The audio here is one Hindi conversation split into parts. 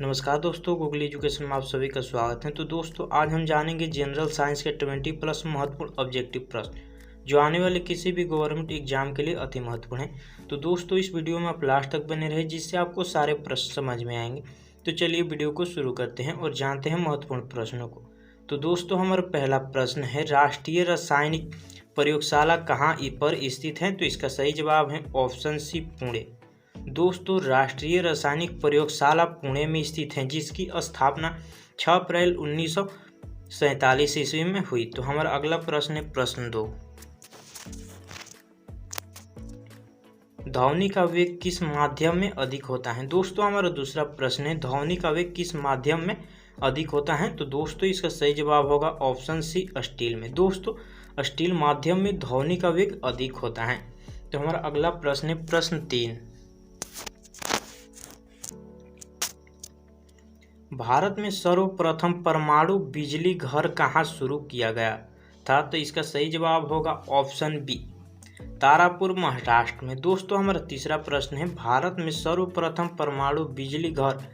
नमस्कार दोस्तों, गूगल एजुकेशन में आप सभी का स्वागत है। तो दोस्तों, आज हम जानेंगे जनरल साइंस के 20+ महत्वपूर्ण ऑब्जेक्टिव प्रश्न जो आने वाले किसी भी गवर्नमेंट एग्जाम के लिए अति महत्वपूर्ण है। तो दोस्तों, इस वीडियो में आप लास्ट तक बने रहे जिससे आपको सारे प्रश्न समझ में आएंगे। तो चलिए वीडियो को शुरू करते हैं और जानते हैं महत्वपूर्ण प्रश्नों को। तो दोस्तों, हमारा पहला प्रश्न है, राष्ट्रीय रासायनिक प्रयोगशाला कहाँ पर स्थित है? तो इसका सही जवाब है ऑप्शन सी, पुणे। दोस्तों, राष्ट्रीय रासायनिक प्रयोगशाला पुणे में स्थित है जिसकी स्थापना 6 अप्रैल 1947 ईस्वी में हुई। तो हमारा अगला प्रश्न है प्रश्न 2, ध्वनि का वेग किस माध्यम में अधिक होता है? दोस्तों, हमारा दूसरा प्रश्न है, ध्वनि का वेग किस माध्यम में अधिक होता है? तो दोस्तों, इसका सही जवाब होगा ऑप्शन सी, स्टील में। दोस्तों, स्टील माध्यम में ध्वनि का वेग अधिक होता है। तो हमारा अगला प्रश्न है प्रश्न 3, भारत में सर्वप्रथम परमाणु बिजली घर कहाँ शुरू किया गया था? तो इसका सही जवाब होगा ऑप्शन बी, तारापुर, महाराष्ट्र में। दोस्तों, हमारा तीसरा प्रश्न है, भारत में सर्वप्रथम परमाणु बिजली घर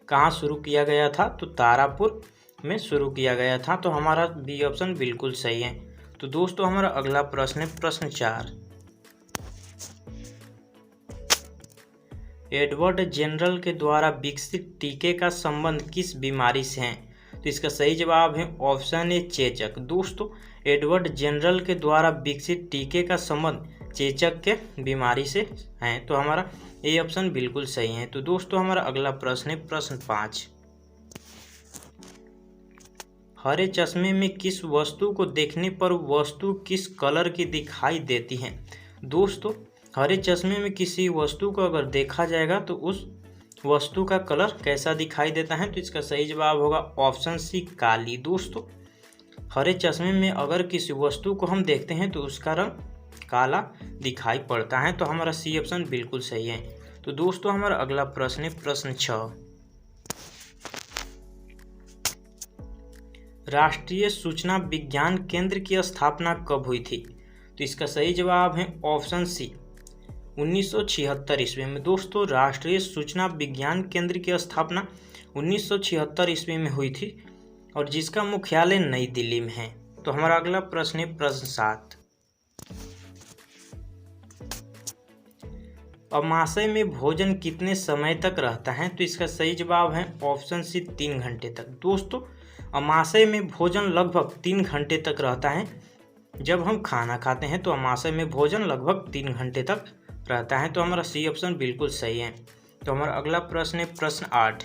कहाँ शुरू किया गया था? तो तारापुर में शुरू किया गया था। तो हमारा बी ऑप्शन बिल्कुल सही है। तो दोस्तों, हमारा अगला प्रश्न है प्रश्न 4, एडवर्ड जेनरल के द्वारा विकसित टीके का संबंध किस बीमारी से है? तो इसका सही जवाब है ऑप्शन ए, चेचक। दोस्तों, एडवर्ड जेनरल के द्वारा विकसित टीके का संबंध चेचक के बीमारी से है। तो हमारा ए ऑप्शन बिल्कुल सही है। तो दोस्तों, हमारा अगला प्रश्न है प्रश्न 5, हरे चश्मे में किस वस्तु को देखने पर वस्तु किस कलर की दिखाई देती है? दोस्तों, हरे चश्मे में किसी वस्तु को अगर देखा जाएगा तो उस वस्तु का कलर कैसा दिखाई देता है? तो इसका सही जवाब होगा ऑप्शन सी, काली। दोस्तों, हरे चश्मे में अगर किसी वस्तु को हम देखते हैं तो उसका रंग काला दिखाई पड़ता है। तो हमारा सी ऑप्शन बिल्कुल सही है। तो दोस्तों, हमारा अगला प्रश्न है प्रश्न 6, राष्ट्रीय सूचना विज्ञान केंद्र की स्थापना कब हुई थी? तो इसका सही जवाब है ऑप्शन सी, 1976 ईस्वी में। दोस्तों, राष्ट्रीय सूचना विज्ञान केंद्र की स्थापना 1976 ईस्वी में हुई थी और जिसका मुख्यालय नई दिल्ली में है। तो हमारा अगला प्रश्न है प्रश्न 7, अमाशय में भोजन कितने समय तक रहता है? तो इसका सही जवाब है ऑप्शन सी, 3 घंटे तक। दोस्तों, अमाशय में भोजन लगभग 3 घंटे तक रहता है। जब हम खाना खाते हैं तो अमाशय में भोजन लगभग 3 घंटे तक रहता है। तो हमारा सी ऑप्शन बिल्कुल सही है। तो हमारा अगला प्रश्न है प्रश्न 8,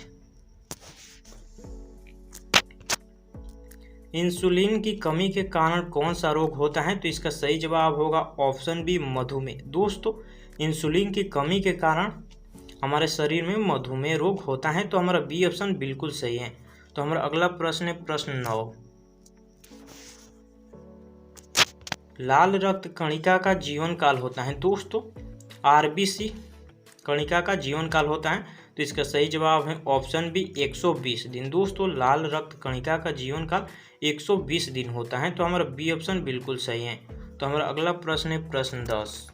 इंसुलिन की कमी के कारण कौन सा रोग होता है? तो इसका सही जवाब होगा ऑप्शन बी, मधुमेह। दोस्तों, इंसुलिन की कमी के कारण हमारे शरीर में मधुमेह रोग होता है। तो हमारा बी ऑप्शन बिल्कुल सही है। तो हमारा अगला प्रश्न है प्रश्न 9, लाल रक्त कणिका का जीवन काल होता है। दोस्तों, आरबीसी कणिका का जीवन काल होता है। तो इसका सही जवाब है ऑप्शन बी, 120 दिन। दोस्तों, लाल रक्त कणिका का जीवन काल 120 दिन होता है। तो हमारा बी ऑप्शन बिल्कुल सही है। तो हमारा अगला प्रश्न है प्रश्न 10,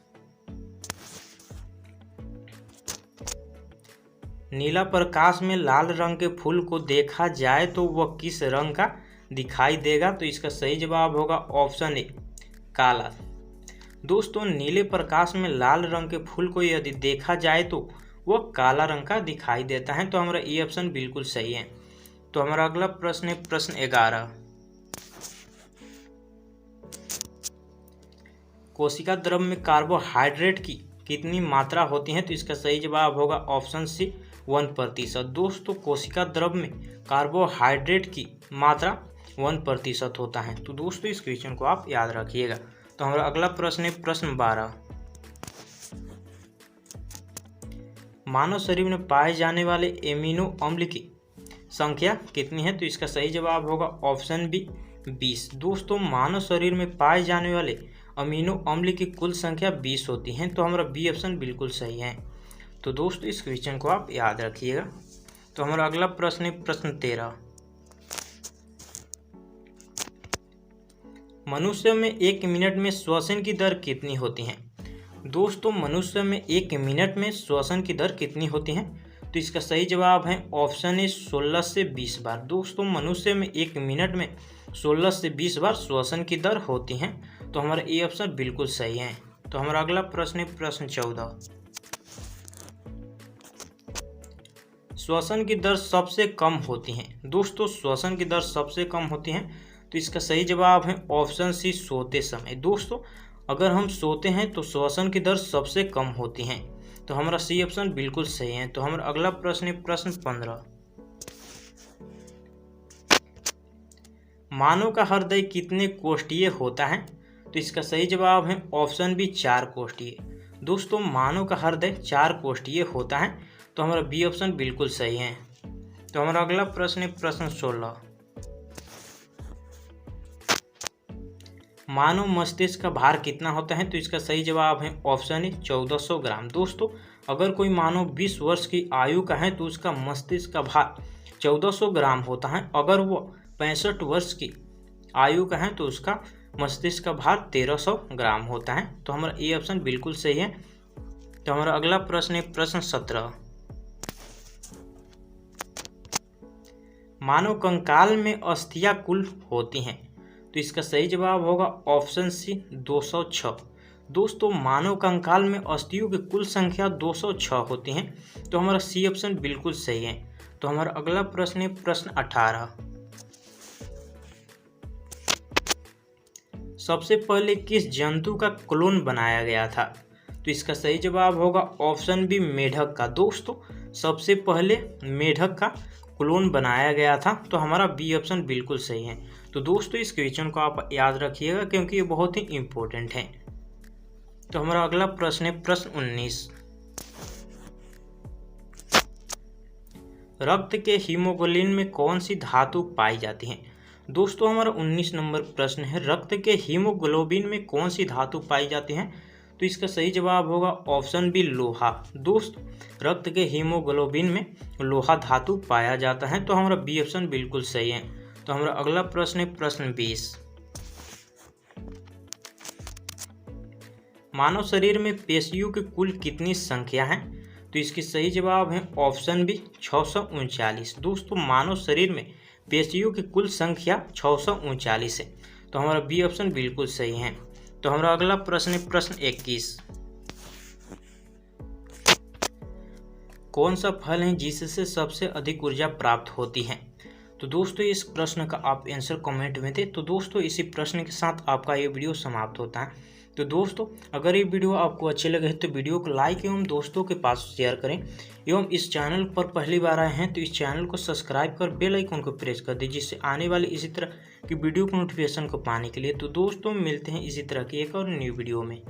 नीला प्रकाश में लाल रंग के फूल को देखा जाए तो वह किस रंग का दिखाई देगा? तो इसका सही जवाब होगा ऑप्शन ए, काला। दोस्तों, नीले प्रकाश में लाल रंग के फूल को यदि देखा जाए तो वह काला रंग का दिखाई देता है। तो हमारा ए ऑप्शन बिल्कुल सही है। तो हमारा अगला प्रश्न है प्रश्न 11, कोशिका द्रव में कार्बोहाइड्रेट की कितनी मात्रा होती है? तो इसका सही जवाब होगा ऑप्शन सी, 1%। दोस्तों, कोशिका द्रव में कार्बोहाइड्रेट की मात्रा 1% होता है। तो दोस्तों, इस क्वेश्चन को आप याद रखिएगा। तो हमारा अगला प्रश्न है प्रश्न 12, मानव शरीर में पाए जाने वाले एमिनो अम्ल की संख्या कितनी है? तो इसका सही जवाब होगा ऑप्शन बी, 20। दोस्तों, मानव शरीर में पाए जाने वाले अमीनो अम्ल की कुल संख्या 20 होती है। तो हमारा बी ऑप्शन बिल्कुल सही है। तो दोस्तों, इस क्वेश्चन को आप याद रखिएगा। तो हमारा अगला प्रश्न है प्रश्न 13, मनुष्य में 1 मिनट में श्वसन की दर कितनी होती है? दोस्तों, मनुष्य में 1 मिनट में श्वसन की दर कितनी होती है? तो इसका सही जवाब है ऑप्शन ए 16 से 20 बार। दोस्तों मनुष्य में 1 मिनट में 16 से 20 बार श्वसन की दर होती है। तो हमारा ए ऑप्शन बिल्कुल सही है। तो हमारा अगला प्रश्न है प्रश्न 14। श्वसन की दर सबसे कम होती है। दोस्तों श्वसन की दर सबसे कम होती है तो इसका सही जवाब है ऑप्शन सी सोते समय। दोस्तों अगर हम सोते हैं तो श्वसन की दर सबसे कम होती है। तो हमारा सी ऑप्शन बिल्कुल सही है। तो हमारा अगला प्रश्न है प्रश्न 15। मानव का हृदय कितने कोष्ठीय होता है? तो इसका सही जवाब है ऑप्शन बी 4 कोष्ठीय। दोस्तों मानव का हृदय 4 कोष्ठीय होता है। तो हमारा बी ऑप्शन बिल्कुल सही है। तो हमारा अगला प्रश्न है प्रश्न 16। मानव मस्तिष्क का भार कितना होता है? तो इसका सही जवाब है ऑप्शन ए 1400 ग्राम। दोस्तों अगर कोई मानव 20 वर्ष की आयु का है तो उसका मस्तिष्क का भार 1400 ग्राम होता है। अगर वो 65 वर्ष की आयु का है तो उसका मस्तिष्क का भार 1300 ग्राम होता है। तो हमारा ए ऑप्शन बिल्कुल सही है। तो हमारा अगला प्रश्न है प्रश्न 17। मानव कंकाल में अस्थियां कुल होती हैं। तो इसका सही जवाब होगा ऑप्शन सी 206। दोस्तों मानव कंकाल में अस्थियों की कुल संख्या 206 होती हैं। तो हमारा सी ऑप्शन बिल्कुल सही है। तो हमारा अगला प्रश्न है प्रश्न 18। सबसे पहले किस जंतु का क्लोन बनाया गया था? तो इसका सही जवाब होगा ऑप्शन बी मेढक का। दोस्तों सबसे पहले मेढक का क्लोन बनाया गया था। तो हमारा बी ऑप्शन बिल्कुल सही है। तो दोस्तों इस क्वेश्चन को आप याद रखिएगा क्योंकि ये बहुत ही इम्पोर्टेंट है। तो हमारा अगला प्रश्न है प्रश्न 19। रक्त के हीमोग्लोबिन में कौन सी धातु पाई जाती है? दोस्तों हमारा 19 नंबर प्रश्न है रक्त के हीमोग्लोबिन में कौन सी धातु पाई जाती है? तो इसका सही जवाब होगा ऑप्शन बी लोहा। दोस्त रक्त के हीमोग्लोबिन में लोहा धातु पाया जाता है। तो हमारा बी ऑप्शन बिल्कुल सही है। तो हमारा अगला प्रश्न है प्रश्न 20। मानव शरीर में पेशियों की कुल कितनी संख्या है? तो इसकी सही जवाब है ऑप्शन बी 639। दोस्तों मानव शरीर में पेशियों की कुल संख्या 639 है। तो हमारा बी ऑप्शन बिल्कुल सही है। तो हमारा अगला प्रश्न है प्रश्न 21। कौन सा फल है जिससे सबसे अधिक ऊर्जा प्राप्त होती है? तो दोस्तों इस प्रश्न का आप आंसर कमेंट में दें। तो दोस्तों इसी प्रश्न के साथ आपका ये वीडियो समाप्त होता है। तो दोस्तों अगर ये वीडियो आपको अच्छे लगे तो वीडियो को लाइक एवं दोस्तों के पास शेयर करें एवं इस चैनल पर पहली बार आए हैं तो इस चैनल को सब्सक्राइब कर बेल आइकन को प्रेस कर दीजिए जिससे आने वाली इसी तरह की वीडियो को नोटिफिकेशन को पाने के लिए। तो दोस्तों मिलते हैं इसी तरह की एक और न्यू वीडियो में।